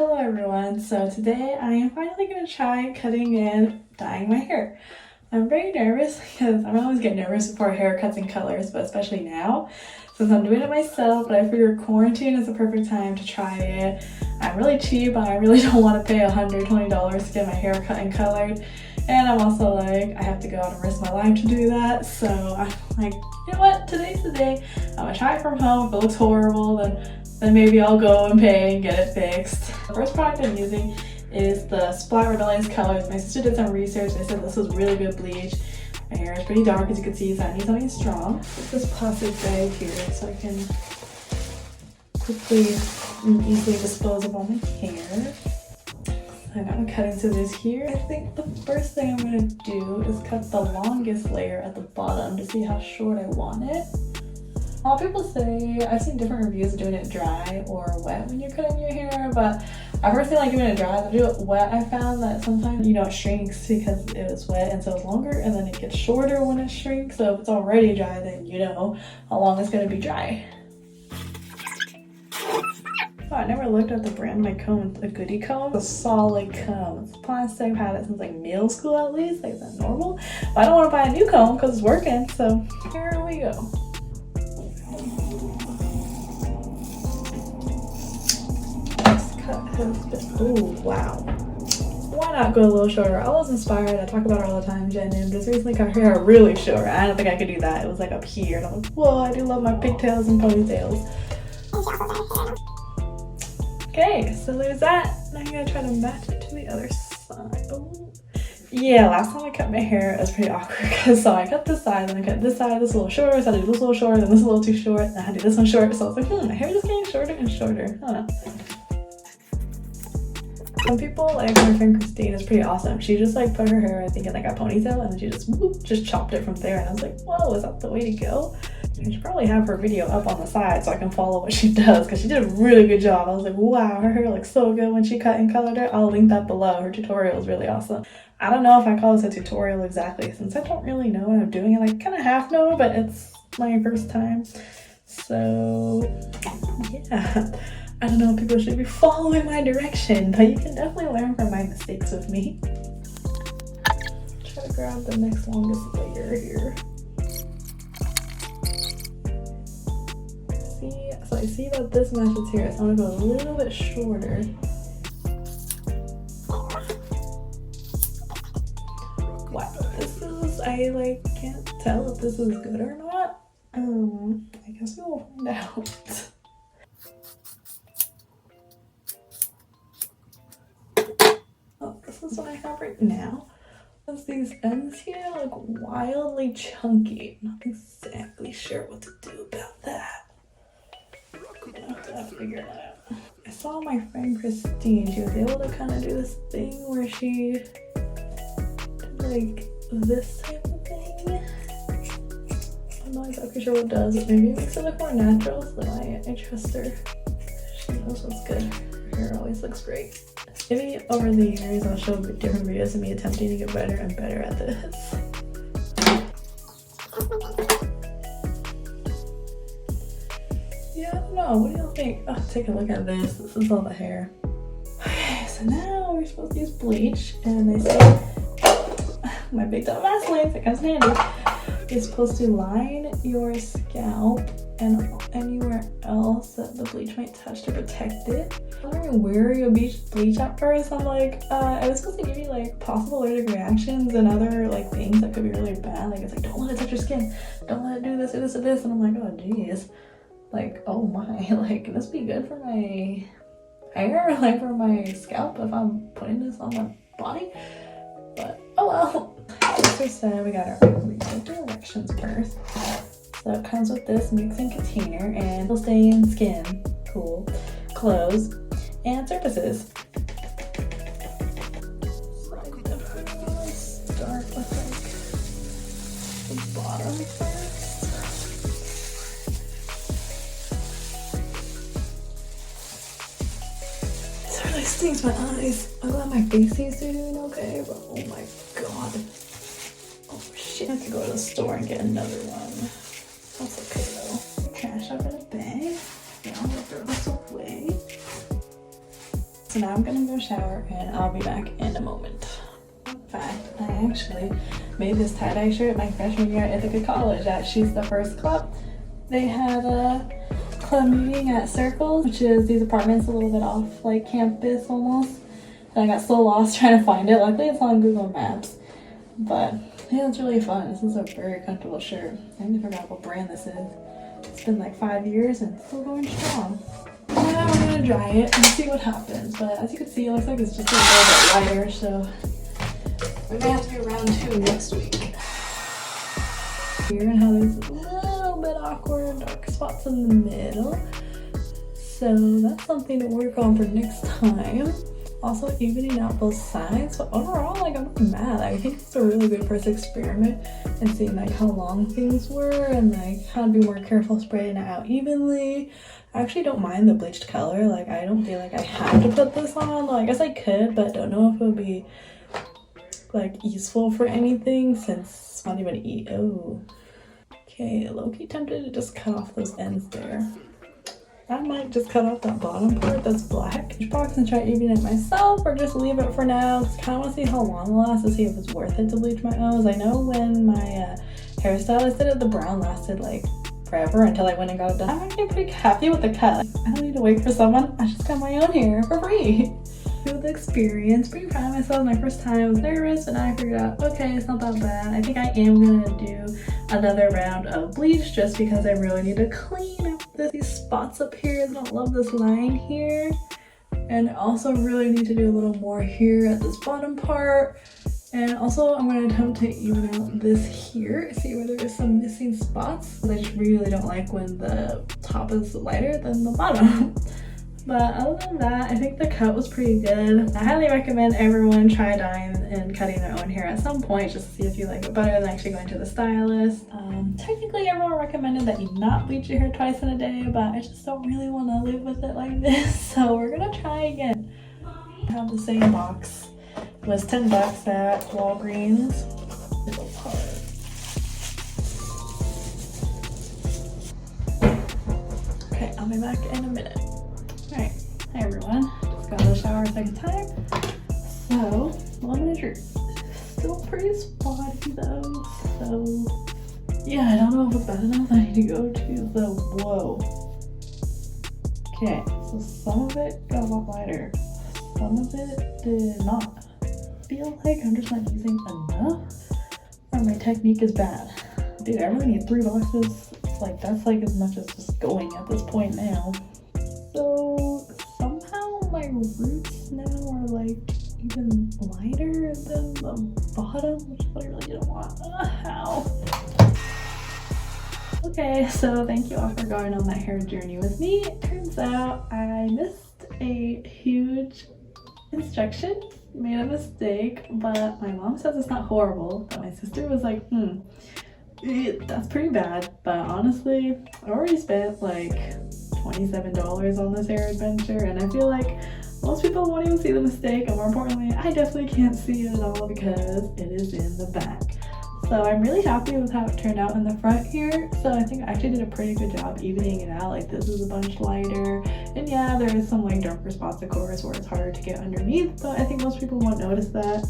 Hello everyone, so today I am finally going to try cutting and dyeing my hair. I'm very nervous because I always get nervous before haircuts and colors, but especially now since I'm doing it myself. But I figure quarantine is the perfect time to try it. I'm really cheap and I really don't want to pay $120 to get my hair cut and colored, and I'm also like, I have to go out and risk my life to do that. So I'm like, you know what, today's the day. I'm gonna try it from home. If it looks horrible, then maybe I'll go and pay and get it fixed. The first product I'm using is the Splat Rebellious Colors. My sister did some research. They said this was really good bleach. My hair is pretty dark, as you can see, so I need something strong. Put this plastic bag here so I can quickly and easily dispose of all my hair. I'm gonna cut into this here. I think the first thing I'm gonna do is cut the longest layer at the bottom to see how short I want it. A lot of people say, I've seen different reviews of doing it dry or wet when you're cutting your hair, but I personally like doing it dry. If I do it wet, I found that sometimes, it shrinks because it was wet, and so it's longer, and then it gets shorter when it shrinks. So if it's already dry, then you know how long it's gonna be dry. Oh, I never looked at the brand of my comb. It's a Goody comb. It's a solid comb. It's plastic. I've had it since like middle school at least. Like, is that normal? But I don't want to buy a new comb because it's working. So here we go. Oh wow, why not go a little shorter? I was inspired. I talk about her all the time. Jen just recently cut her hair really short. I don't think I could do that. It was like up here, and I'm like, whoa, I do love my pigtails and ponytails. Okay, so there's that. Now I'm gonna try to match it to the other side. Oh. Yeah, last time I cut my hair, it was pretty awkward because so I cut this side, then I cut this side, this a little shorter, so I do this a little shorter, then this a little too short, then I do this one short. So I was like, my hair is just getting shorter and shorter. I don't know. Some people, like my friend Christine, is pretty awesome. She just like put her hair, I think, in like a ponytail, and then she just chopped it from there. And I was like, whoa, is that the way to go? I should probably have her video up on the side so I can follow what she does, because she did a really good job. I was like, wow, her hair looks so good when she cut and colored it. I'll link that below. Her tutorial is really awesome. I don't know if I call this a tutorial exactly, since I don't really know what I'm doing. I kind of half know, but it's my first time. So yeah. I don't know if people should be following my direction, but you can definitely learn from my mistakes with me. Try to grab the next longest layer here. So I see that this matches here, so I'm gonna go a little bit shorter. Wow, I can't tell if this is good or not. I guess we will find out. This is what I have right now. Because these ends here look wildly chunky. I'm not exactly sure what to do about that. I'm gonna have to figure it out. I saw my friend Christine. She was able to kind of do this thing where she did like this type of thing. I'm not exactly sure what it does, but maybe it makes it look more natural. So I trust her. She knows what's good. Her hair always looks great. Maybe over the years I'll show different videos of me attempting to get better and better at this. Yeah, I don't know. What do y'all think? Oh, take a look at this. This is all the hair. Okay, so now we're supposed to use bleach, and they say my big dumb Vaseline, that comes in handy. You're supposed to line your scalp and anywhere else that the bleach might touch to protect it. I'm wondering where you'll bleach at first. I'm like, I was supposed to give you like possible allergic reactions and other like things that could be really bad. Like it's like, don't let it touch your skin. Don't let it do this or this or this. And I'm like, oh geez. Like, oh my, like can this be good for my hair? Like for my scalp if I'm putting this on my body? But oh well. As we said, we gotta read the directions first. So it comes with this mixing container, and it'll stay in skin, cool, clothes, and surfaces. So I'm definitely start with like the bottom first. This really stings my eyes. I'm glad my face is doing okay, but oh my god. Oh shit, I have to go to the store and get another one. That's okay though. Trash up in a bag. Yeah, I'm gonna throw this away. So now I'm gonna go shower and I'll be back in a moment. In fact, I actually made this tie-dye shirt my freshman year at Ithaca College at She's the First Club. They had a club meeting at Circles, which is these apartments a little bit off like campus almost. And I got so lost trying to find it. Luckily it's on Google Maps. But yeah, it's really fun. This is a very comfortable shirt. I even forgot what brand this is. It's been like 5 years and it's still going strong. Now we're gonna dry it and see what happens. But as you can see, it looks like it's just a little bit lighter, so we may have to do round 2 next week. Here and how there's a little bit awkward dark spots in the middle. So that's something to work on for next time. Also evening out both sides, but overall, like, I'm not mad. I think it's a really good first experiment and seeing like how long things were and like how to be more careful spraying it out evenly. I actually don't mind the bleached color. Like, I don't feel like I have to put this on. Well, I guess I could, but don't know if it would be like useful for anything since it's not even okay, low-key tempted to just cut off those ends there. I might just cut off that bottom part that's black box and try evening it myself, or just leave it for now. Cause I kind of want to see how long it lasts to see if it's worth it to bleach my O's. I know when my hairstylist did it, the brown lasted like forever until I went and got it done. I'm actually pretty happy with the cut. I don't need to wait for someone. I just got my own hair for free. With the experience, pretty proud of myself. My first time I was nervous, but now I figured out, okay, it's not that bad. I think I am gonna do another round of bleach just because I really need to clean up these spots up here. I don't love this line here. And I also really need to do a little more here at this bottom part. And also I'm gonna attempt to even out this here, see where there is some missing spots. I just really don't like when the top is lighter than the bottom. But other than that, I think the cut was pretty good. I highly recommend everyone try dyeing and cutting their own hair at some point just to see if you like it better than actually going to the stylist. Technically, everyone recommended that you not bleach your hair twice in a day, but I just don't really want to live with it like this, so we're gonna try again. I have the same box. It was $10 at Walgreens. Little part. Okay, I'll be back in a minute. Alright, hi everyone. Just got out of the shower a second time. So, lemon shirt. Still pretty spotty though, so yeah, I don't know if it's bad enough. I need to go to the whoa. Okay, so some of it got a lot lighter. Some of it did not. I feel like I'm just not using enough, or my technique is bad. Dude, I really need 3 boxes. Like, that's like as much as just going at this point now. So somehow my roots now are like even lighter than the bottom, which is what I really didn't want. Ow. Okay, so thank you all for going on that hair journey with me. It turns out I missed a huge instruction, made a mistake, but my mom says it's not horrible, but my sister was like, that's pretty bad. But honestly, I already spent like $27 on this hair adventure, and I feel like most people won't even see the mistake, and more importantly, I definitely can't see it at all because it is in the back. So I'm really happy with how it turned out in the front here. So I think I actually did a pretty good job evening it out. Like, this is a bunch lighter, and yeah, there is some like darker spots of course where it's harder to get underneath, but I think most people won't notice that.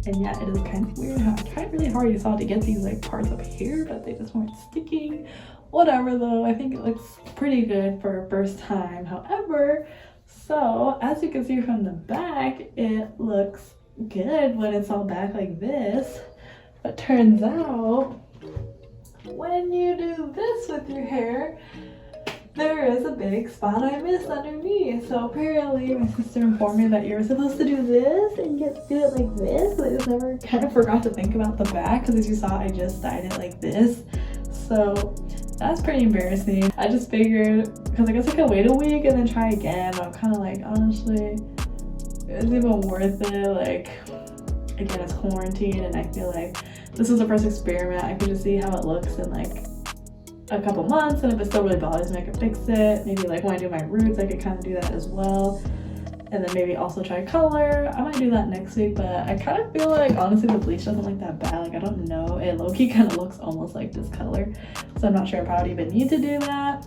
And yeah, it is kind of weird how I tried really hard, you saw, to get these like parts up here, but they just weren't sticking. Whatever though, I think it looks pretty good for a first time. However, so as you can see from the back, it looks good when it's all back like this. But turns out, when you do this with your hair, there is a big spot I missed underneath. So apparently my sister informed me that you're supposed to do this and do it like this. I just never kind of forgot to think about the back, because as you saw, I just dyed it like this. So that's pretty embarrassing. I just figured, because I guess I could wait a week and then try again, but I'm kind of like, honestly, it's even worth it. Like, again, it's quarantine, and I feel like this is the first experiment. I can just see how it looks in like a couple months, and if it still really bothers me, I can fix it. Maybe like when I do my roots, I could kind of do that as well. And then maybe also try color. I might do that next week, but I kind of feel like, honestly, the bleach doesn't look that bad. Like, I don't know, it low-key kind of looks almost like this color. So I'm not sure if I would even need to do that.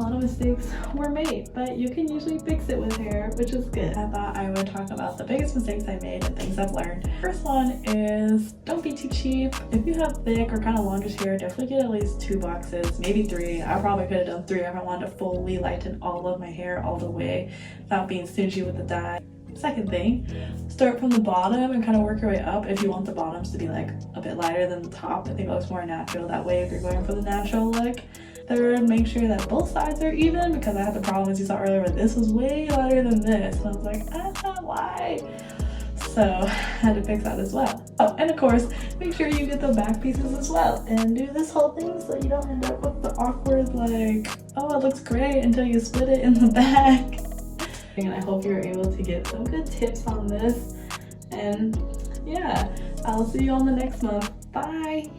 lot of mistakes were made, but you can usually fix it with hair, which is good. I thought I would talk about the biggest mistakes I made and things I've learned. First one is don't be too cheap. If you have thick or kind of longish hair, definitely get at least 2 boxes, maybe 3. I probably could have done 3 if I wanted to fully lighten all of my hair all the way without being stingy with the dye. Second thing, start from the bottom and kind of work your way up if you want the bottoms to be like a bit lighter than the top. I think it looks more natural that way if you're going for the natural look. Third, make sure that both sides are even, because I had the problem as you saw earlier where this was way lighter than this and I was like, that's not why. So I had to fix that as well. Oh, and of course, make sure you get the back pieces as well and do this whole thing so you don't end up with the awkward like, oh, it looks great until you split it in the back. And I hope you're able to get some good tips on this. And yeah, I'll see you on the next month. Bye!